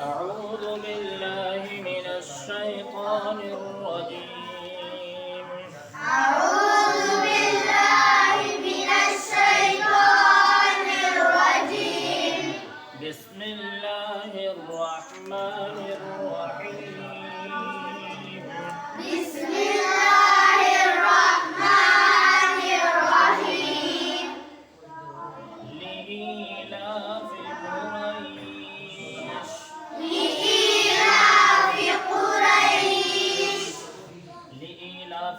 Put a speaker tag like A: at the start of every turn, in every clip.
A: أعوذ بالله من الشيطان الرجيم.
B: أعوذ بالله من الشيطان الرجيم.
A: بسم الله الرحمن الرحيم.
B: بسم الله الرحمن الرحيم.
A: لإيلاف قريش.
B: لإيلاف قريش.
A: لإيلاف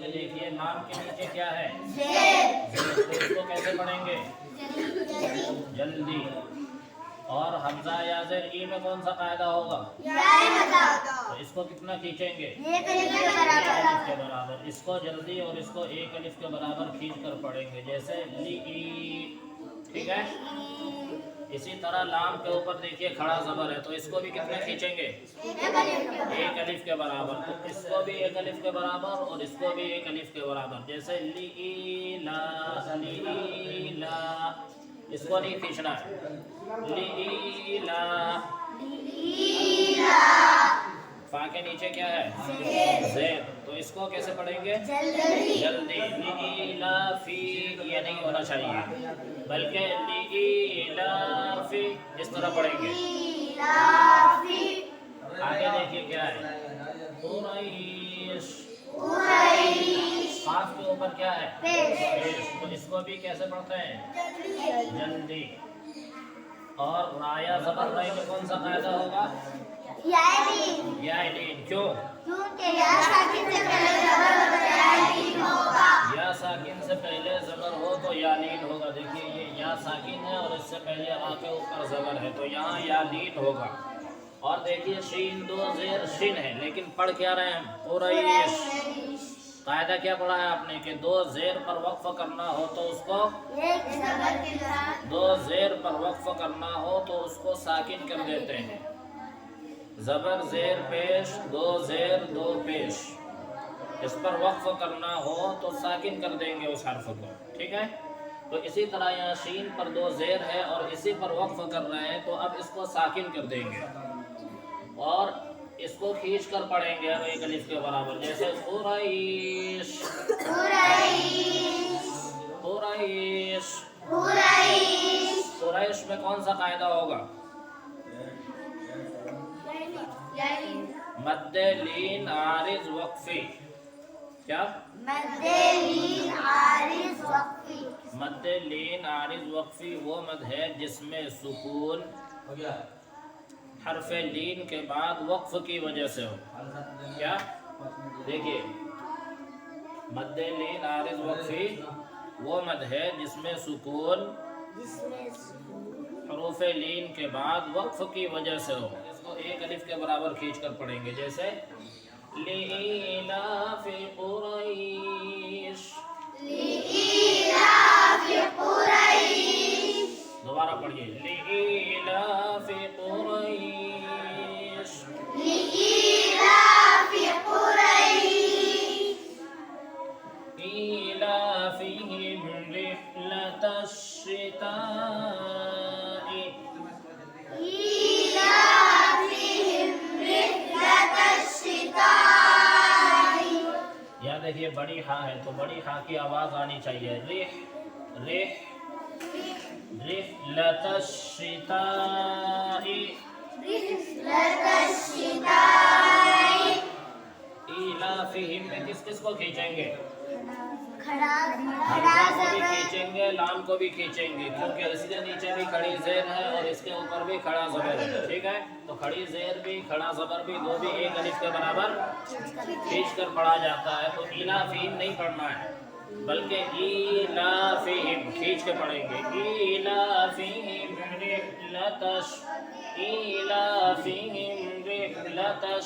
A: میں دیکھیے نام کے نیچے کیا ہے؟
B: زید.
A: زید. تو اس کو کیسے پڑھیں گے؟ جلدی. اور حمزہ یا زیر ای میں کون سا قاعدہ ہوگا؟ تو اس کو کتنا کھینچیں گے؟ ایک الف کے برابر. اس کو جلدی اور اس کو ایک الف کے برابر کھینچ کر پڑھیں گے، جیسے لی. ٹھیک ہے. اسی طرح لام کے اوپر دیکھیے کھڑا زبر ہے، تو اس کو بھی کتنے کھینچیں گے؟ ایک الف کے برابر. تو اس کو بھی ایک الف کے برابر اور اس کو بھی ایک الف کے برابر، جیسے لی لا. اس کو نہیں کھینچنا ہے. لی لا. فا کے نیچے کیا ہے؟ زید. تو اس کو کیسے پڑھیں گے؟ جلدی. لی لا فی یہ نہیں ہونا چاہیے، بلکہ لی لا فی اس طرح پڑھیں گے. آگے دیکھیے کیا ہے؟ قریش. قاف کے اوپر کیا ہے؟ پیش. تو اس کو بھی کیسے پڑھتے ہیں؟ جلدی. اور رایا زبر رائی میں کون سا قاعدہ ہوگا؟ یائلین. کیوں؟ یا ساکن سے پہلے زبر ہو تو یالین ہوگا. دیکھیے یہ یا ساکن ہے اور اس سے پہلے آ کے اوپر زبر ہے، تو یہاں یالین ہوگا. اور دیکھیے شین دو زیر شین ہے، لیکن پڑھ کیا رہے ہیں؟ قریش. قاعدہ کیا پڑھا ہے آپ نے کہ دو زیر پر وقف کرنا ہو تو اس کو ساکن کر دیتے ہیں. زبر زیر پیش، دو زیر دو پیش. اس پر وقف کرنا ہو تو ساکن کر دیں گے اس حرف کو. ٹھیک ہے. تو اسی طرح یہاں شین پر دو زیر ہے اور اسی پر وقف کر رہے ہیں، تو اب اس کو ساکن کر دیں گے اور اس کو کھینچ کر پڑھیں گے اب ایک الف کے برابر، جیسے قریش. قریش. قریش میں کون سا قاعدہ ہوگا؟ مد لین عارض وقفی. کیا؟ مد لین عارض وقفی وہ مد ہے جس میں سکون حرف لین کے بعد وقف کی وجہ سے ہو. کیا؟ دیکھیے مد لین عارض وقفی وہ مد ہے جس میں سکون حروف لین کے بعد وقف کی وجہ سے ہو. اس کو ایک الف کے برابر کھینچ کر پڑھیں گے، جیسے لإیلاف قریش. دوبارہ پڑھیے لإیلاف قریش. إيلافهم رحلة الشتاء. یہاں دیکھیے بڑی ہاں ہے تو بڑی ہاں کی آواز آنی چاہیے. رحلة الشتاء. إيلافهم میں کس کس کو کھینچیں گے؟ حمزہ کو بھی کھینچیں گے، لام کو بھی کھینچیں گے، کیونکہ اس کے نیچے بھی کھڑی زیر ہے اور اس کے اوپر بھی کھڑا زبر ہے. ٹھیک ہے. تو کھڑی زیر بھی کھڑا زبر بھی دو بھی ایک الف کے برابر کھینچ کر پڑھا جاتا ہے. تو ایلافہم نہیں پڑھنا ہے، بلکہ ایلافہم کھینچ کے پڑھیں گے. ایلافہم رحلتش. ایلافہم رحلتش.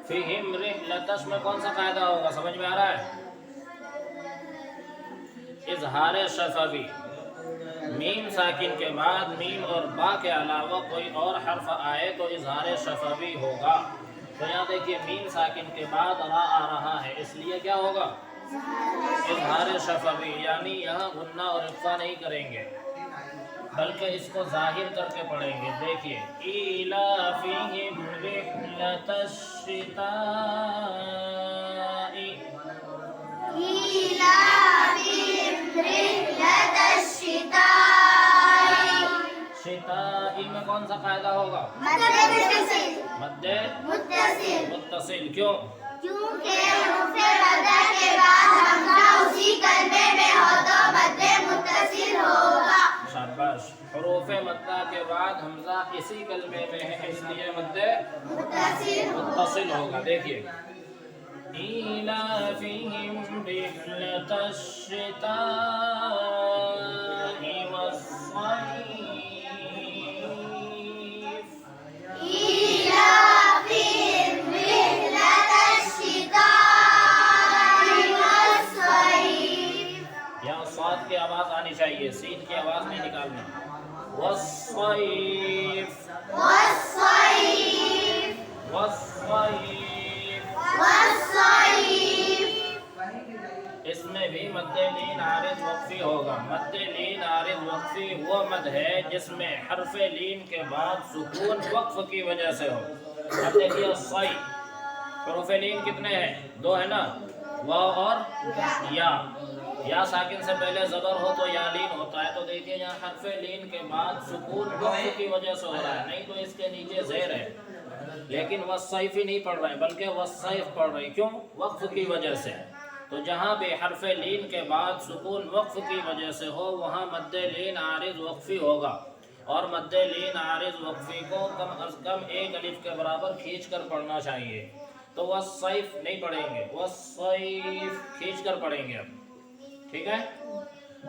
A: فہم رحلتش میں کون سا قاعدہ ہوگا؟ سمجھ میں آ رہا ہے؟ اظہار شفوی. میم ساکن کے بعد میم اور با کے علاوہ کوئی اور حرف آئے تو اظہار شفوی ہوگا. تو یہاں دیکھیے میم ساکن کے بعد را آ رہا ہے، اس لیے کیا ہوگا؟ اظہار شفوی. یعنی یہاں غنہ اور اخفا نہیں کریں گے، بلکہ اس کو ظاہر کر کے پڑھیں گے. دیکھیے ایلافہم رحلۃ الشتاء.
B: إيلافهم رحلة الشتاء
A: شتاء میں کون سا قاعدہ ہوگا؟
B: مد متصل
A: مد
B: متصل
A: متصل. کیوں؟
B: کیونکہ حروف مدہ کے بعد حمزہ اسی کلمے میں ہو تو مد متصل ہوگا.
A: شاباش. حروف مدہ کے بعد حمزہ اسی کلمے میں ہے اس لیے مد متصل ہوگا. دیکھیے ایلافہم رحلۃ الشتاء والصیف.
B: إيلافهم رحلة الشتاء والصيف
A: یہاں صاد کی آواز آنی چاہیے، سین کی آواز نہیں نکالنا. والصیف
B: والصيف
A: والصیف.
B: والصيف
A: اس میں بھی مد لین عارض وقفی ہوگا. مد لین عارض وقفی وہ مد ہے جس میں حرف لین کے بعد سکون وقف کی وجہ سے ہو. اب دیکھیے صی، حروف لین کتنے ہیں؟ 2 ہے نا، واو اور یا. یا ساکن سے پہلے زبر ہو تو یا لین ہوتا ہے. تو دیکھیے یہاں حرف لین کے بعد سکون وقف کی وجہ سے ہو رہا ہے، نہیں تو اس کے نیچے زیر ہے. لیکن والصیف ہی نہیں پڑھ رہے بلکہ والصیف پڑھ رہے. کیوں؟ وقف کی وجہ سے. تو جہاں بھی حرف لین کے بعد سکون وقف کی وجہ سے ہو وہاں مد لین عارض وقفی ہوگا. اور مد لین عارض وقفی کو کم از کم 1 الف کے برابر کھینچ کر پڑھنا چاہیے. تو والصیف نہیں پڑھیں گے، والصیف کھینچ کر پڑھیں گے. اب ٹھیک ہے؟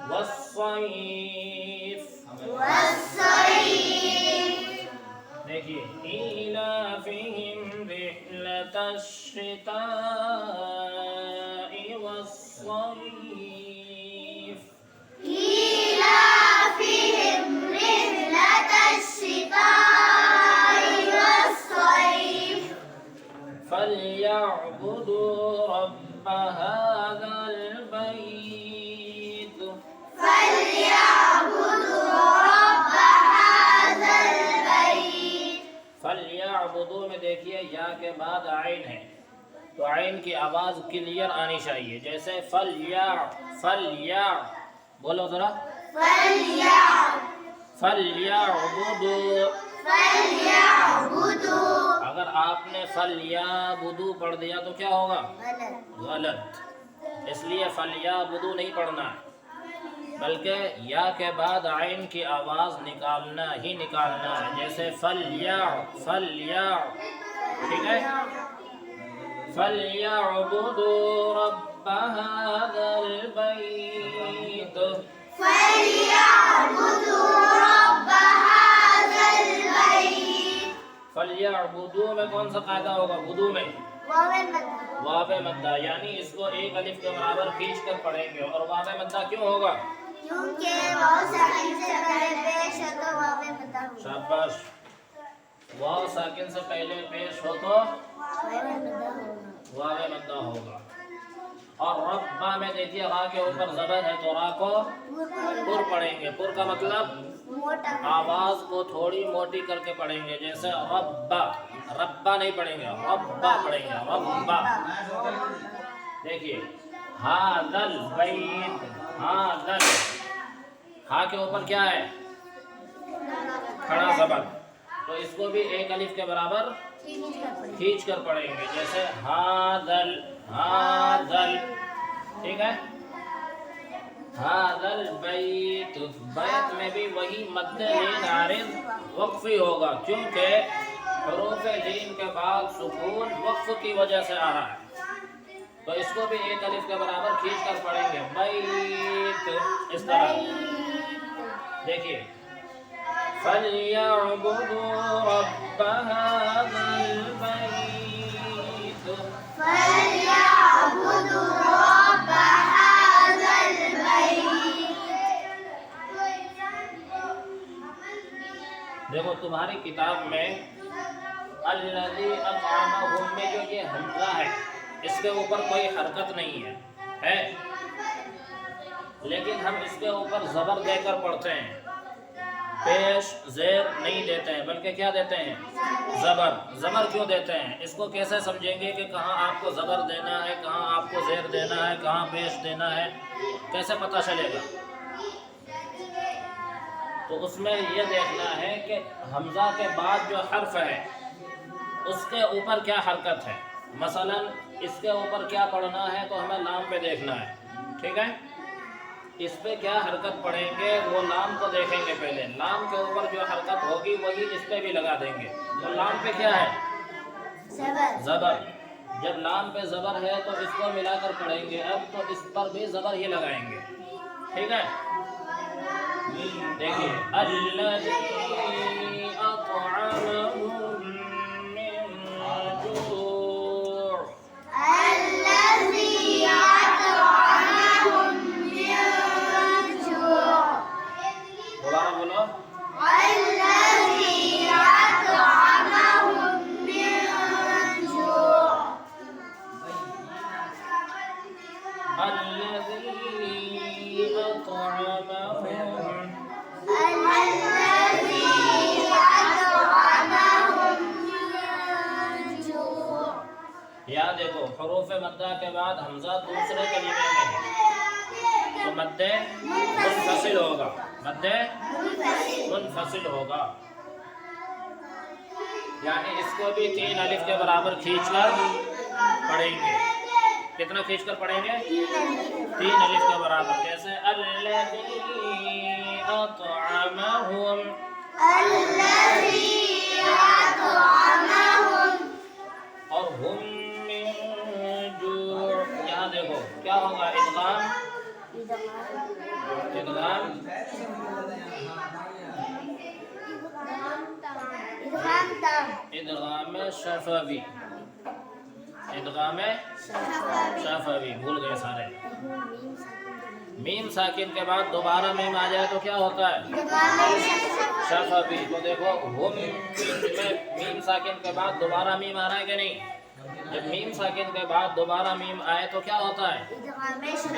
A: والصیف.
B: والصيف
A: دیکھیے ایلافہم رحلۃ الشتاء والصیف.
B: إيلافهم رحلة الشتاء والصيف
A: فلیعبدوا رب هذا البیت.
B: فليعبدوا رب هذا البيت.
A: فلیعبدوا میں دیکھیے یا کے بعد عین ہے تو عین کی آواز کلیئر آنی چاہیے. جیسے فلیا بولو ذرا. فلیعبدوا.
B: فليعبدوا
A: اگر آپ نے فلیعبدوا پڑھ دیا تو کیا ہوگا؟ غلط. اس لیے فلیعبدوا نہیں پڑھنا ہے بلکہ یا کے بعد عین کی آواز نکالنا ہی نکالنا ہے. جیسے فلیا. ٹھیک ہے؟ فلیعبدوا رب هذا البیت.
B: فليعبدوا رب هذا البيت.
A: فلیعبدوا میں کون سا قاعدہ ہوگا؟ بدو میں واو مدہ، یعنی اس کو 1 الف کے برابر کھینچ کر پڑھیں گے. اور واو مدہ کیوں ہوگا؟
B: کیونکہ واو ساکن سے پہلے پیش ہو تو واو مدہ ہوگا.
A: شاباش. واو ساکن سے پہلے پیش ہو تو واو مدہ ہوگا. اور ربا میں دیکھیے را کے اوپر زبر ہے تو را کو پر پڑھیں گے. پر کا مطلب
B: موٹا.
A: آواز کو تھوڑی موٹی کر کے پڑھیں گے. جیسے ربا نہیں پڑھیں گے، ربا پڑھیں گے. ربا. دیکھیے هذا البیت. هذا ہا کے اوپر کیا ہے؟ کھڑا زبر. تو اس کو بھی 1 الف کے برابر کھینچ کر پڑھیں گے. جیسے ہاذل. ٹھیک ہے؟ هذا البیت. بیت میں بھی وہی مد لین عارض وقفی ہوگا کیونکہ حروف لین کے بعد سکون وقف کی وجہ سے آ رہا ہے. تو اس کو بھی 1 الف کے برابر کھینچ کر پڑھیں گے. بیت. اس طرح دیکھیے فَلْيَعْبُدُوا رَبَّ هَذَا الْبَيْتِ.
B: فليعبدوا رب هذا البيت.
A: دیکھو تمہاری کتاب میں الذی اطعمہم میں جو یہ حمزہ ہے اس کے اوپر کوئی حرکت نہیں ہے لیکن ہم اس کے اوپر زبر دے کر پڑھتے ہیں. پیش زیر نہیں دیتے ہیں بلکہ کیا دیتے ہیں؟ زبر. زبر کیوں دیتے ہیں؟ اس کو کیسے سمجھیں گے کہ کہاں آپ کو زبر دینا ہے، کہاں آپ کو زیر دینا ہے، کہاں پیش دینا ہے، کیسے پتہ چلے گا؟ تو اس میں یہ دیکھنا ہے کہ حمزہ کے بعد جو حرف ہے اس کے اوپر کیا حرکت ہے. مثلا اس کے اوپر کیا پڑھنا ہے تو ہمیں لام پہ دیکھنا ہے. ٹھیک ہے، اس پہ کیا حرکت پڑھیں گے وہ لام کو دیکھیں گے. پہلے لام کے اوپر جو حرکت ہوگی وہی اس پہ بھی لگا دیں گے. تو لام پہ کیا ہے؟ زبر. جب لام پہ زبر ہے تو اس کو ملا کر پڑھیں گے. اب تو اس پر بھی زبر ہی لگائیں گے. ٹھیک ہے، دیکھیے الذی اطعمهم من جوع.
B: الذي أطعمهم من جوع.
A: دوبارہ بولو.
B: الذي أطعمهم من جوع.
A: الذي أطعمهم.
B: الذي أطعمهم من جوع.
A: یاد دیکھو حروف مدہ کے بعد حمزہ دوسرے کلمے میں ہے تو مد منفصل ہوگا. مد منفصل ہوگا، یعنی اس کو بھی 3 الف کے برابر کھینچ کر پڑھیں گے. کتنا کھینچ کر پڑھیں گے؟ 3 الف کے برابر. جیسے الذی اطعمهم.
B: الذي أطعمهم.
A: اور ہم من جوع. یہاں دیکھو کیا ہوگا؟ ادغام. ادغام ادغام شفوی. ادغام شفوی. بھول گئے سارے. میم ساکن کے بعد دوبارہ میم آ جائے تو کیا ہوتا ہے؟ شفوی. تو دیکھو ہم میں میم ساکن کے بعد دوبارہ میم آ رہا ہے کہ نہیں؟ جب میم ساکن کے بعد دوبارہ میم آئے تو کیا ہوتا ہے؟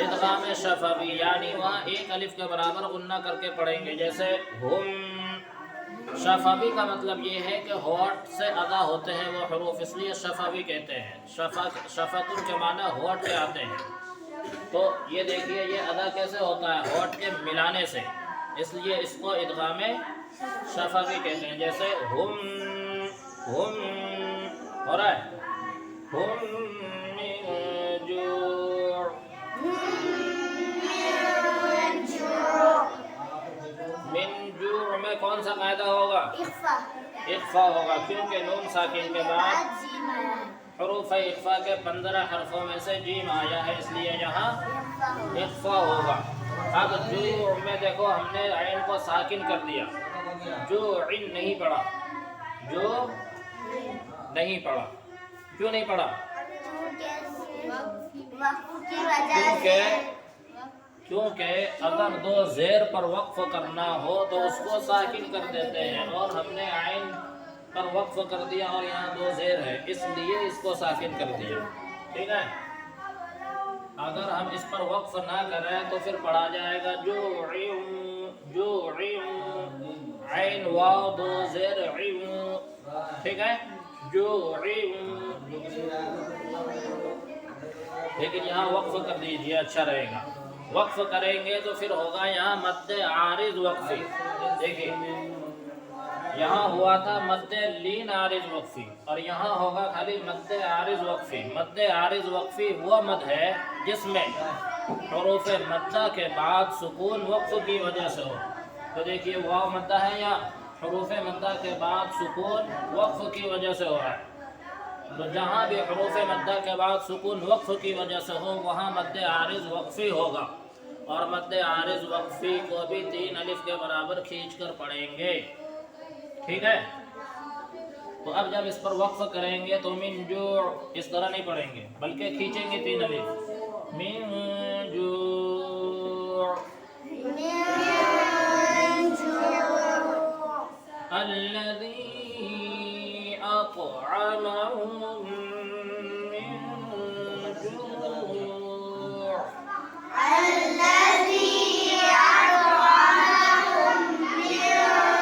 A: ادغام شفوی. یعنی وہاں 1 الف کے برابر غنہ کر کے پڑھیں گے. جیسے ہم. شفوی کا مطلب یہ ہے کہ ہونٹ سے ادا ہوتے ہیں وہ حروف، اس لیے شفوی کہتے ہیں. شفتن کے معنی ہونٹ کے آتے ہیں. تو یہ دیکھیے یہ ادا کیسے ہوتا ہے؟ ہونٹ کے ملانے سے، اس لیے اس کو ادغام شفوی کہتے ہیں. جیسے ہم ہو رہا ہے ہم من جوع. من جوع میں کون سا قاعدہ ہوگا؟ اخفا ہوگا، کیونکہ نون ساکن کے بعد حروف اخفا کے 15 حرفوں میں سے جیم آیا ہے، اس لیے یہاں اخفا ہوگا. اب جوع میں دیکھو ہم نے عین کو ساکن کر دیا. جوع نہیں پڑھا. جو نہیں پڑھا. کیوں نہیں پڑھا؟ کیونکہ اگر 2 زیر پر وقف کرنا ہو تو اس کو ساکن کر دیتے ہیں، اور ہم نے عین پر وقف کر دیا اور یہاں 2 زیر ہے، اس لیے اس کو ساکن کر دیا. ٹھیک ہے، اگر ہم اس پر وقف نہ کریں تو پھر پڑھا جائے گا جو عین واو 2 زیر. ٹھیک ہے، جو. لیکن یہاں وقف کر دیجیے، اچھا رہے گا. وقف کریں گے تو پھر ہوگا یہاں مد عارض وقفی. دیکھیے یہاں ہوا تھا مد لین عارض وقفی، اور یہاں ہوگا خالی مد عارض وقفی. مد عارض وقفی وہ مد ہے جس میں حروف مدہ کے بعد سکون وقف کی وجہ سے ہو. تو دیکھیے واو مدہ ہے یا حروف مدہ کے بعد سکون وقف کی وجہ سے ہو رہا ہے. تو جہاں بھی حروف مدہ کے بعد سکون وقف کی وجہ سے ہو وہاں مد عارض وقفی ہوگا، اور مد عارض وقفی کو بھی 3 الف کے برابر کھینچ کر پڑھیں گے. ٹھیک ہے، تو اب جب اس پر وقف کریں گے تو من جوع اس طرح نہیں پڑھیں گے بلکہ کھینچیں گے 3 الف. من جوع. الذي أطعمهم من جوع.
B: الذي أطعمهم من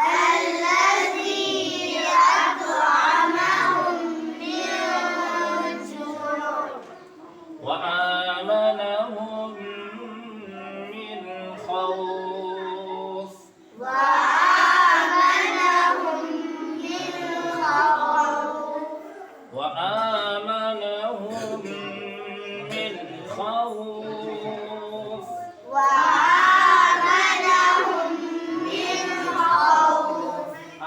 B: الذي أطعمهم من جوع
A: وآمنهم من خوف
B: وآمنهم من خوف
A: وآمنهم من خوف
B: وآمنهم من خوف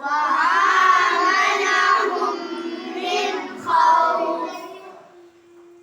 B: وآمنهم من خوف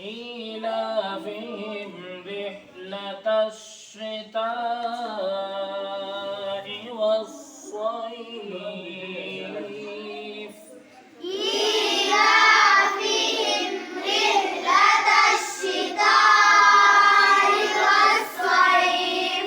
A: إيلافهم رحلة الشتاء والصيف
B: إيلافهم رحلة الشتاء والصيف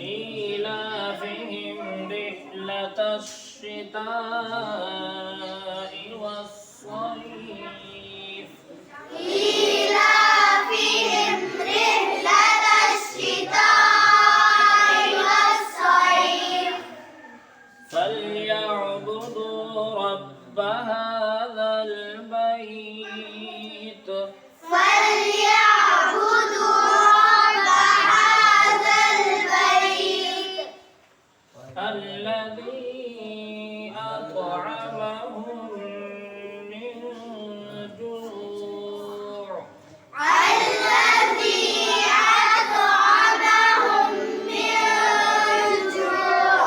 A: إيلافهم رحلة الشتاء والصيف
B: إيلافهم رحلة الشتاء والصيف
A: فليعبدوا رب هذا البيت
B: فليعبدوا رب هذا البيت
A: الذي أطعمهم من جوع
B: الذي أطعمهم من جوع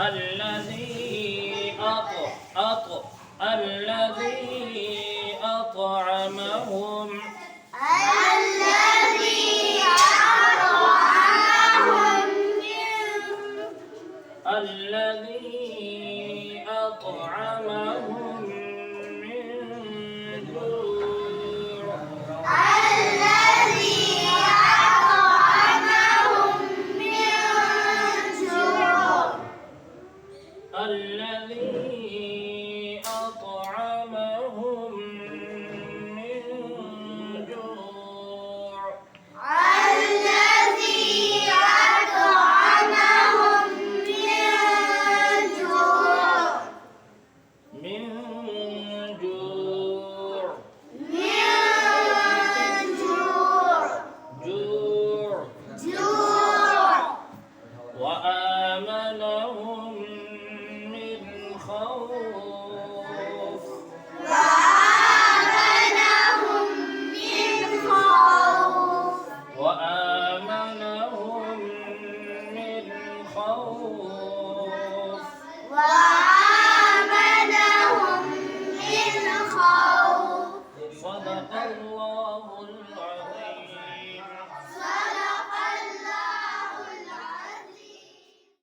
A: الذي الذي أطعمهم
B: الذي أطعمهم من
A: الذي أطعمهم أطعمهم من جوع
B: الذي أطعمهم من جوع
A: الذي أطعمهم من جوع
B: الذي أطعمهم من جوع
A: من جوع جوع
B: جوع
A: وآمنهم من خوف
B: وآمنهم من خوف
A: وآمنهم من خوف
B: وآمنهم من خوف
A: صدق الله